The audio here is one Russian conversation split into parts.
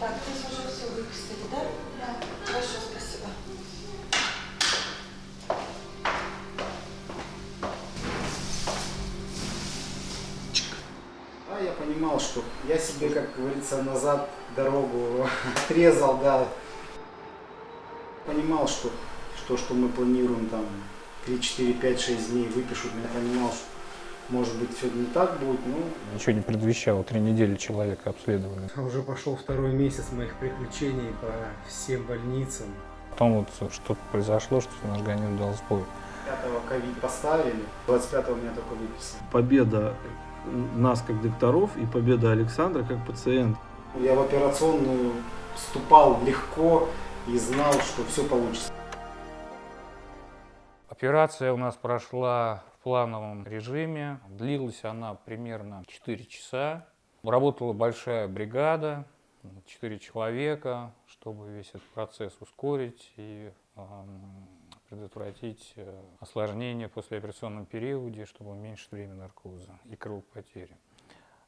Так, здесь уже все выписали, да? Да. Хорошо, спасибо. Да, я понимал, что я себе, как говорится, назад дорогу отрезал, да. Понимал, что мы планируем там 3, 4, 5, 6 дней выпишут. Я понимал, что может быть все не так будет, но... Ничего не предвещало, 3 недели человека обследовали. Уже пошел второй месяц моих приключений по всем больницам. Потом вот что-то произошло, что наш организм дал сбой. 5-го ковид поставили, 25-го меня только выписали. Победа нас как докторов и победа Александра как пациента. Я в операционную вступал легко и знал, что все получится. Операция у нас прошла в плановом режиме. Длилась она примерно 4 часа. Работала большая бригада, 4 человека, чтобы весь этот процесс ускорить и предотвратить осложнения в послеоперационном периоде, чтобы уменьшить время наркоза и кровопотери.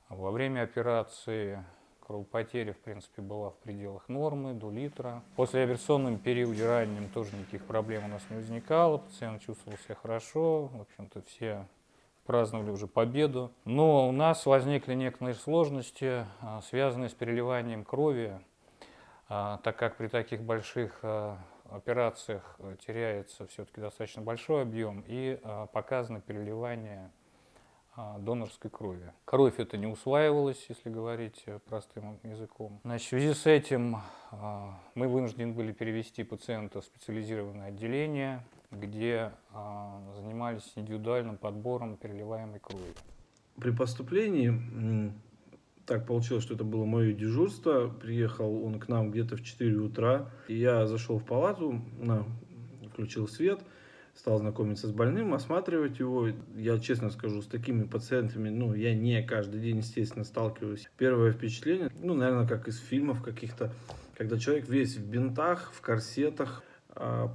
Во время операции кровопотеря, в принципе, была в пределах нормы, до литра. В послеоперационном периоде раннем тоже никаких проблем у нас не возникало. Пациент чувствовал себя хорошо. В общем-то, все праздновали уже победу. Но у нас возникли некоторые сложности, связанные с переливанием крови, так как при таких больших операциях теряется все-таки достаточно большой объем и показано переливание донорской крови. Кровь это не усваивалась, если говорить простым языком. Значит, в связи с этим мы вынуждены были перевести пациента в специализированное отделение, где занимались индивидуальным подбором переливаемой крови. При поступлении так получилось, что это было мое дежурство. Приехал он к нам где-то в 4 утра. И я зашел в палату, включил свет, стал знакомиться с больным, осматривать его. Я честно скажу, с такими пациентами, я не каждый день, естественно, сталкиваюсь. Первое впечатление, наверное, как из фильмов каких-то, когда человек весь в бинтах, в корсетах,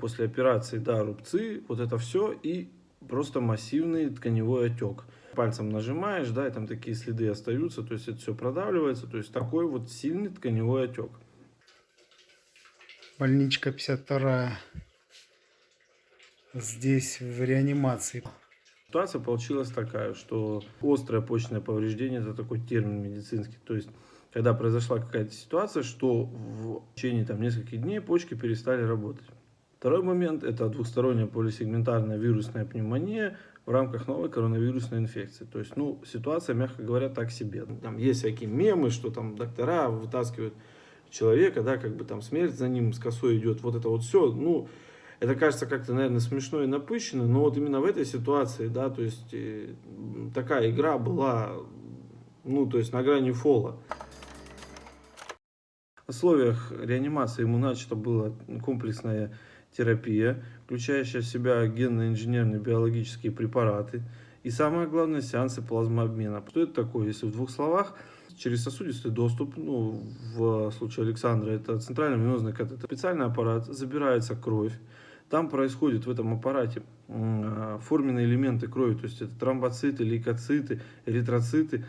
после операции, да, рубцы, вот это все, и просто массивный тканевой отек. Пальцем нажимаешь, да, и там такие следы остаются, то есть это все продавливается, то есть такой вот сильный тканевой отек. Больничка 52-я. Здесь в реанимации. Ситуация получилась такая, что острое почечное повреждение, это такой термин медицинский, то есть когда произошла какая-то ситуация, что в течение нескольких дней почки перестали работать. Второй момент – это двухсторонняя полисегментарная вирусная пневмония в рамках новой коронавирусной инфекции. То есть, ситуация, мягко говоря, так себе. Там есть всякие мемы, что там доктора вытаскивают человека, да, смерть за ним с косой идет, вот это вот все, это кажется как-то, наверное, смешно и напыщенно, но вот именно в этой ситуации, да, то есть такая игра была, то есть на грани фола. В условиях реанимации ему начато была комплексная терапия, включающая в себя генно-инженерные биологические препараты и, самое главное, сеансы плазмообмена. Что это такое, если в двух словах? Через сосудистый доступ, в случае Александра, это центральный венозный катетер. Специальный аппарат, забирается кровь. Там происходит в этом аппарате форменные элементы крови, то есть это тромбоциты, лейкоциты, эритроциты,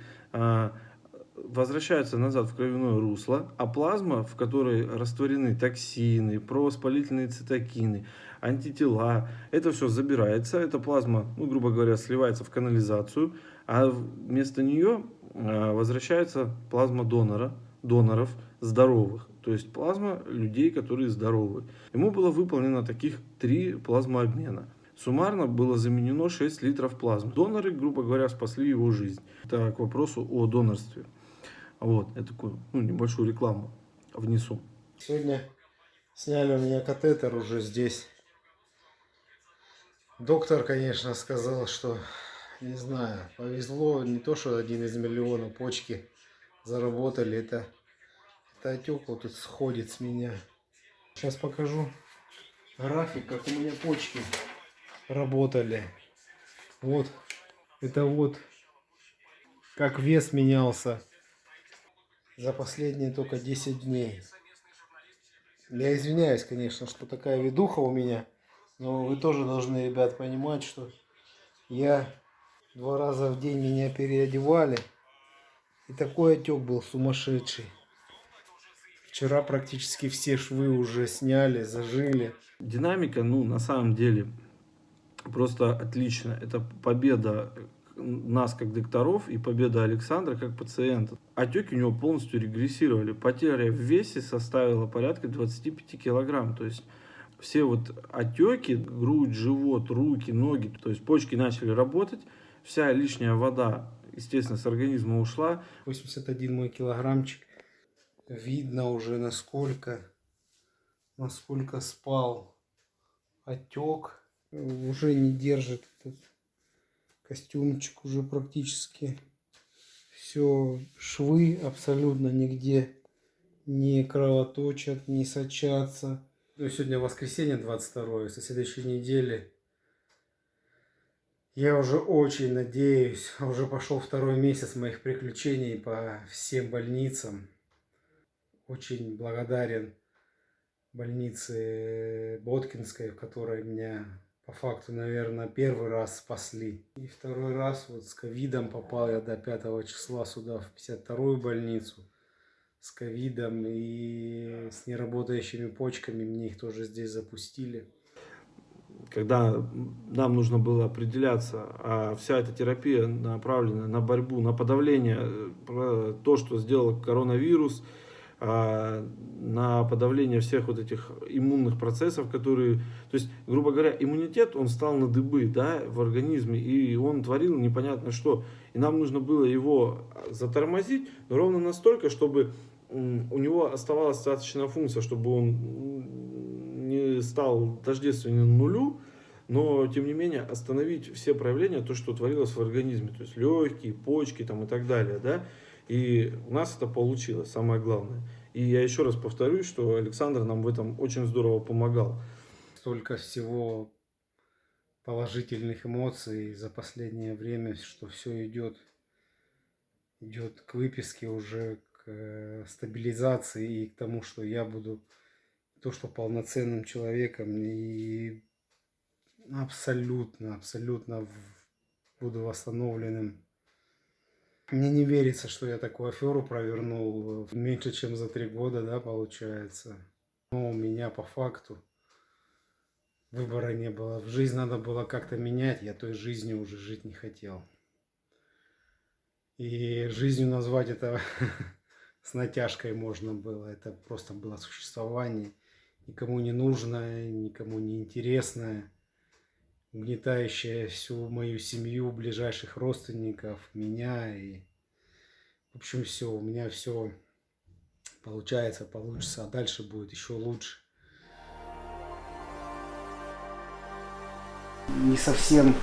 возвращаются назад в кровяное русло, а плазма, в которой растворены токсины, провоспалительные цитокины, антитела, это все забирается, эта плазма, грубо говоря, сливается в канализацию, а вместо нее возвращается плазма доноров здоровых, то есть плазма людей, которые здоровы. Ему было выполнено таких 3 плазмообмена. Суммарно было заменено 6 литров плазмы. Доноры, грубо говоря, спасли его жизнь. Это к вопросу о донорстве. Вот, я такую небольшую рекламу внесу. Сегодня сняли у меня катетер уже здесь. Доктор, конечно, сказал, что, не знаю, повезло, не то, что 1 из миллиона почки заработали. Это отек вот тут сходит с меня. Сейчас покажу график, как у меня почки работали. Вот, это вот, как вес менялся за последние только 10 дней. Я извиняюсь, конечно, что такая ведуха у меня, но вы тоже должны, ребят, понимать, что я 2 раза в день меня переодевали, и такой отек был сумасшедший. Вчера практически все швы уже сняли, зажили. Динамика, ну, на самом деле, просто отлично. Это победа нас как докторов и победа Александра как пациента. Отеки у него полностью регрессировали. Потеря в весе составила порядка 25 килограмм. То есть все вот отеки, грудь, живот, руки, ноги, то есть почки начали работать, вся лишняя вода, естественно, с организма ушла. 81 мой килограммчик. Видно уже насколько спал. Отек. Уже не держит этот костюмчик, уже практически все, швы абсолютно нигде не кровоточат, не сочатся. Ну, сегодня воскресенье 22-е, со следующей недели я уже очень надеюсь, уже пошел второй месяц моих приключений по всем больницам. Очень благодарен больнице Боткинской, в которой меня по факту, наверное, первый раз спасли. И второй раз вот с ковидом попал я до 5 числа сюда, в 52-ю больницу. С ковидом и с неработающими почками, мне их тоже здесь запустили. Когда нам нужно было определяться, а вся эта терапия направлена на борьбу, на подавление, то, что сделал коронавирус, на подавление всех вот этих иммунных процессов, которые, то есть, грубо говоря, иммунитет, он встал на дыбы, да, в организме, и он творил непонятно что. И нам нужно было его затормозить, но ровно настолько, чтобы у него оставалась достаточная функция, чтобы он не стал тождественным нулю, но, тем не менее, остановить все проявления, то, что творилось в организме, то есть легкие, почки там, и так далее, да. И у нас это получилось, самое главное. И я еще раз повторюсь, что Александр нам в этом очень здорово помогал. Столько всего положительных эмоций за последнее время, что все идет к выписке, уже к стабилизации и к тому, что я буду полноценным человеком и абсолютно буду восстановленным. Мне не верится, что я такую аферу провернул меньше, чем за 3 года, да, получается. Но у меня по факту выбора не было. Жизнь надо было как-то менять, я той жизнью уже жить не хотел. И жизнью назвать это с натяжкой можно было. Это просто было существование. Никому не нужное, никому не интересное, угнетающее всю мою семью, ближайших родственников, меня. И, в общем, все, у меня все получается, получится, а дальше будет еще лучше. Не совсем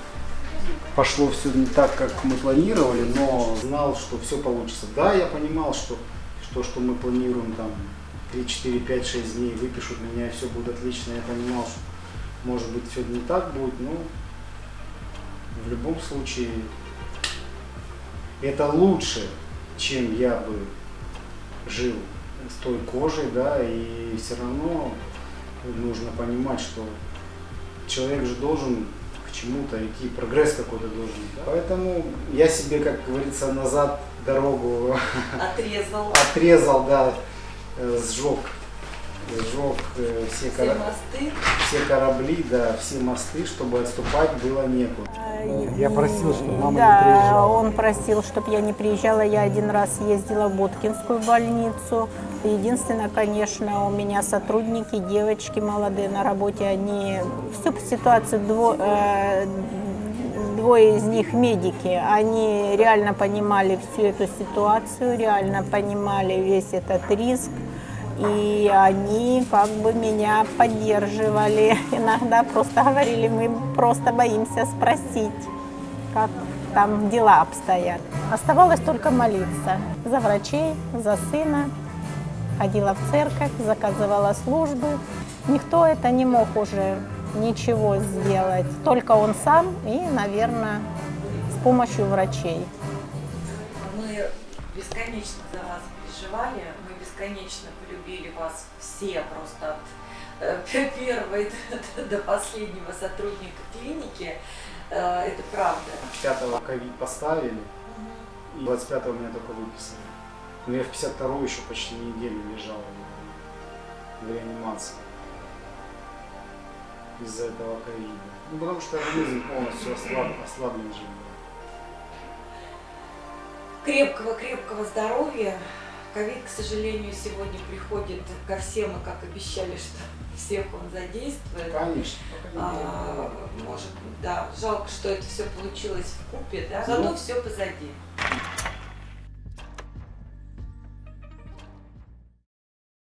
пошло все не так, как мы планировали, но знал, что все получится. Да, я понимал, что мы планируем там 3, 4, 5, 6 дней выпишут меня, и все будет отлично. Я понимал, что может быть все не так будет, но в любом случае это лучше, чем я бы жил с той кожей, да, и все равно нужно понимать, что человек же должен к чему-то идти, прогресс какой-то должен быть. Да? Поэтому я себе, как говорится, назад дорогу отрезал, да, сжег все корабли, да, все мосты, чтобы отступать было некуда. Я просил, чтобы мама не приезжала. Да, он просил, чтобы я не приезжала. Я один раз ездила в Боткинскую больницу. Единственное, конечно, у меня сотрудники, девочки молодые на работе, они всю ситуацию, двое из них медики, они реально понимали всю эту ситуацию, реально понимали весь этот риск. И они как бы меня поддерживали. Иногда просто говорили, мы просто боимся спросить, как там дела обстоят. Оставалось только молиться за врачей, за сына. Ходила в церковь, заказывала службы. Никто это не мог уже ничего сделать. Только он сам и, наверное, с помощью врачей. Мы бесконечно за вас переживали, мы бесконечно полюбили вас все, просто от первого до последнего сотрудника клиники. Это правда. 5-го ковид поставили, и 25-го меня только выписали. Но я в 52-ю еще почти неделю лежал в реанимации из-за этого ковида. Ну, потому что организм полностью ослаблен же. Крепкого здоровья. Ковид, к сожалению, сегодня приходит ко всем, и как обещали, что всех он задействует. Конечно. Может быть, да. Жалко, что это все получилось вкупе, да. Зато все позади.